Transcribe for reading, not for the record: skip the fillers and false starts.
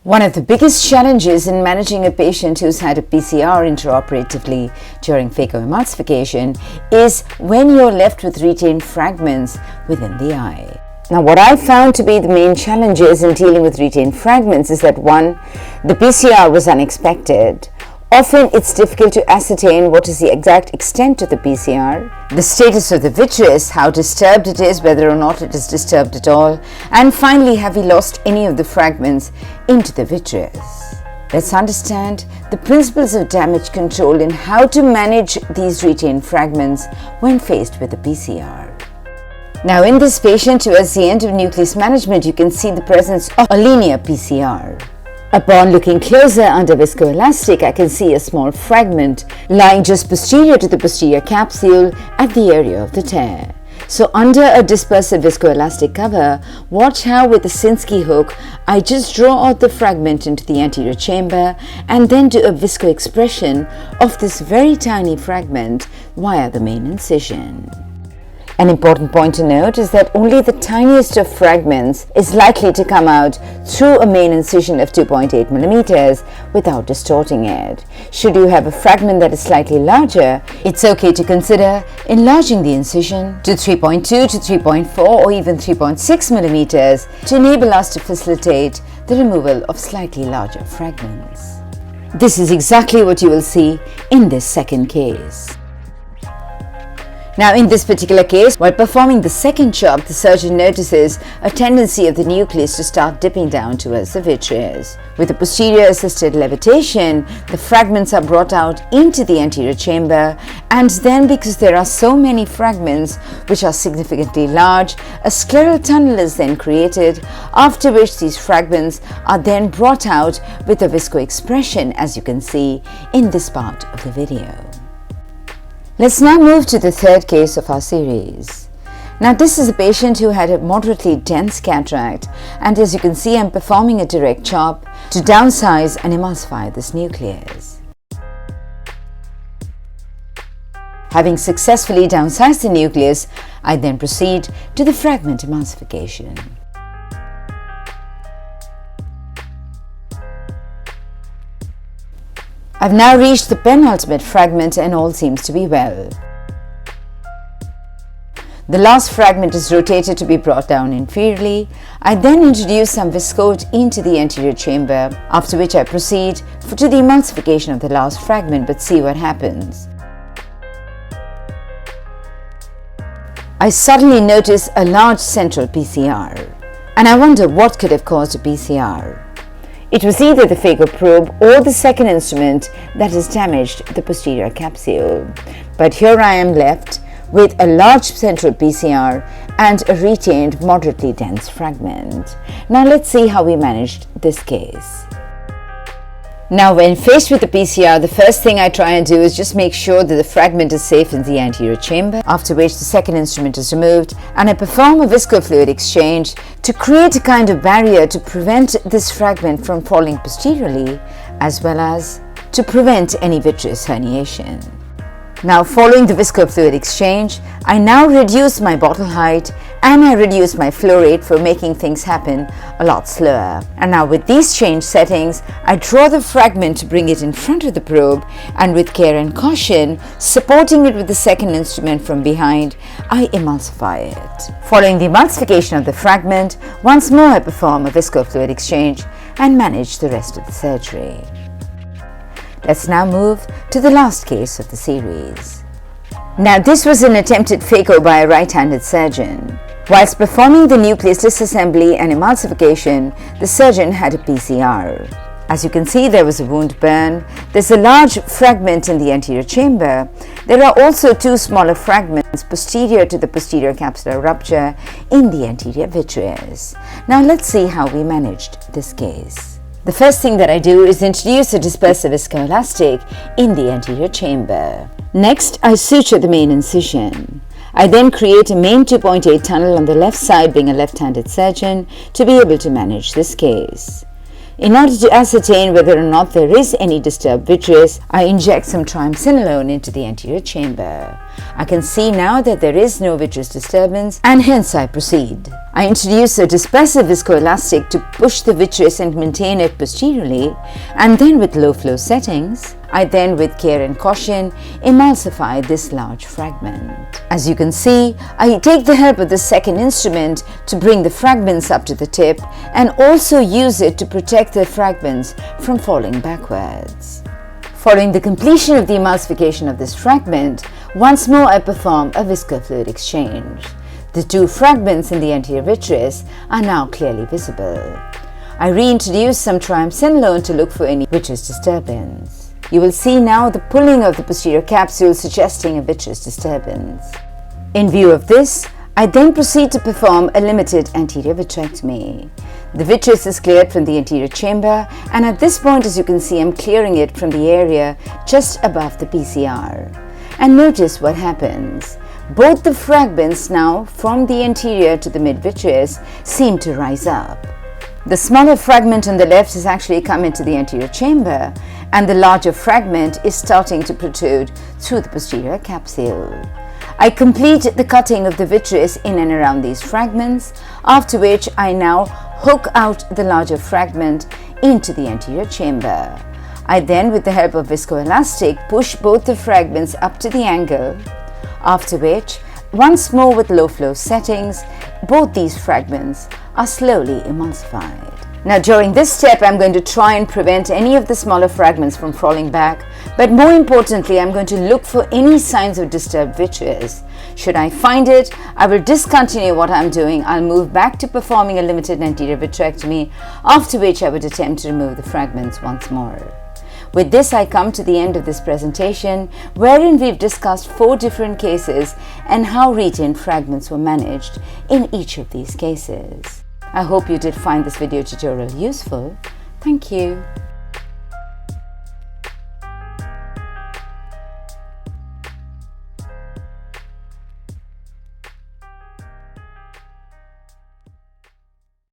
One of the biggest challenges in managing a patient who's had a PCR intraoperatively during phacoemulsification is when you're left with retained fragments within the eye. Now, what I found to be the main challenges in dealing with retained fragments is that 1. The PCR was unexpected. Often it's difficult to ascertain what is the exact extent of the PCR, the status of the vitreous, how disturbed it is, whether or not it is disturbed at all, and finally, have we lost any of the fragments into the vitreous. Let's understand the principles of damage control and how to manage these retained fragments when faced with a PCR. Now, in this patient, towards the end of nucleus management, you can see the presence of a linear PCR. Upon looking closer under viscoelastic, I can see a small fragment lying just posterior to the posterior capsule at the area of the tear. So under a dispersive viscoelastic cover, watch how with the Sinskey hook, I just draw out the fragment into the anterior chamber and then do a viscoexpression of this very tiny fragment via the main incision. An important point to note is that only the tiniest of fragments is likely to come out through a main incision of 2.8 millimeters without distorting it. Should you have a fragment that is slightly larger, it's okay to consider enlarging the incision to 3.2 to 3.4 or even 3.6 millimeters to enable us to facilitate the removal of slightly larger fragments. This is exactly what you will see in this second case. Now, in this particular case, while performing the second chop, the surgeon notices a tendency of the nucleus to start dipping down towards the vitreous. With the posterior assisted levitation, the fragments are brought out into the anterior chamber, and then because there are so many fragments which are significantly large, a scleral tunnel is then created, after which these fragments are then brought out with a viscoexpression, as you can see in this part of the video. Let's now move to the third case of our series. Now, this is a patient who had a moderately dense cataract, and as you can see, I'm performing a direct chop to downsize and emulsify this nucleus. Having successfully downsized the nucleus, I then proceed to the fragment emulsification. I've now reached the penultimate fragment and all seems to be well. The last fragment is rotated to be brought down inferiorly. I then introduce some viscoat into the anterior chamber, after which I proceed to the emulsification of the last fragment, but see what happens. I suddenly notice a large central PCR, and I wonder what could have caused a PCR. It was either the phaco probe or the second instrument that has damaged the posterior capsule. But here I am left with a large central PCR and a retained moderately dense fragment. Now let's see how we managed this case. Now, when faced with the PCR, the first thing I try and do is just make sure that the fragment is safe in the anterior chamber, after which the second instrument is removed and I perform a viscofluid exchange to create a kind of barrier to prevent this fragment from falling posteriorly, as well as to prevent any vitreous herniation. Now, following the viscofluid exchange, I now reduce my bottle height and I reduce my flow rate for making things happen a lot slower. And now with these change settings, I draw the fragment to bring it in front of the probe, and with care and caution, supporting it with the second instrument from behind, I emulsify it. Following the emulsification of the fragment, once more I perform a viscofluid exchange and manage the rest of the surgery. Let's now move to the last case of the series. Now, this was an attempted phaco by a right-handed surgeon. Whilst performing the nucleus disassembly and emulsification, the surgeon had a PCR. As you can see, there was a wound burn. There's a large fragment in the anterior chamber. There are also two smaller fragments posterior to the posterior capsular rupture in the anterior vitreous. Now let's see how we managed this case. The first thing that I do is introduce a dispersive viscoelastic in the anterior chamber. Next, I suture the main incision. I then create a main 2.8 tunnel on the left side, being a left-handed surgeon, to be able to manage this case. In order to ascertain whether or not there is any disturbed vitreous, I inject some triamcinolone into the anterior chamber. I can see now that there is no vitreous disturbance, and hence I proceed. I introduce a dispersive viscoelastic to push the vitreous and maintain it posteriorly, and then with low flow settings, I then with care and caution emulsify this large fragment. As you can see, I take the help of the second instrument to bring the fragments up to the tip and also use it to protect the fragments from falling backwards. Following the completion of the emulsification of this fragment, once more I perform a viscofluid exchange. The two fragments in the anterior vitreous are now clearly visible. I reintroduce some triamcinolone to look for any vitreous disturbance. You will see now the pulling of the posterior capsule suggesting a vitreous disturbance. In view of this, I then proceed to perform a limited anterior vitrectomy. The vitreous is cleared from the anterior chamber, and at this point, as you can see, I'm clearing it from the area just above the PCR. And notice what happens. Both the fragments now from the anterior to the mid-vitreous seem to rise up. The smaller fragment on the left has actually come into the anterior chamber, and the larger fragment is starting to protrude through the posterior capsule. I complete the cutting of the vitreous in and around these fragments, after which I now hook out the larger fragment into the anterior chamber. I then, with the help of viscoelastic, push both the fragments up to the angle, after which, once more with low flow settings, both these fragments are slowly emulsified. Now during this step, I'm going to try and prevent any of the smaller fragments from falling back, but more importantly, I'm going to look for any signs of disturbed vitreous. Should I find it, I will discontinue what I'm doing. I'll move back to performing a limited anterior vitrectomy, after which I would attempt to remove the fragments once more. With this, I come to the end of this presentation, wherein we've discussed 4 different cases and how retained fragments were managed in each of these cases. I hope you did find this video tutorial useful. Thank you.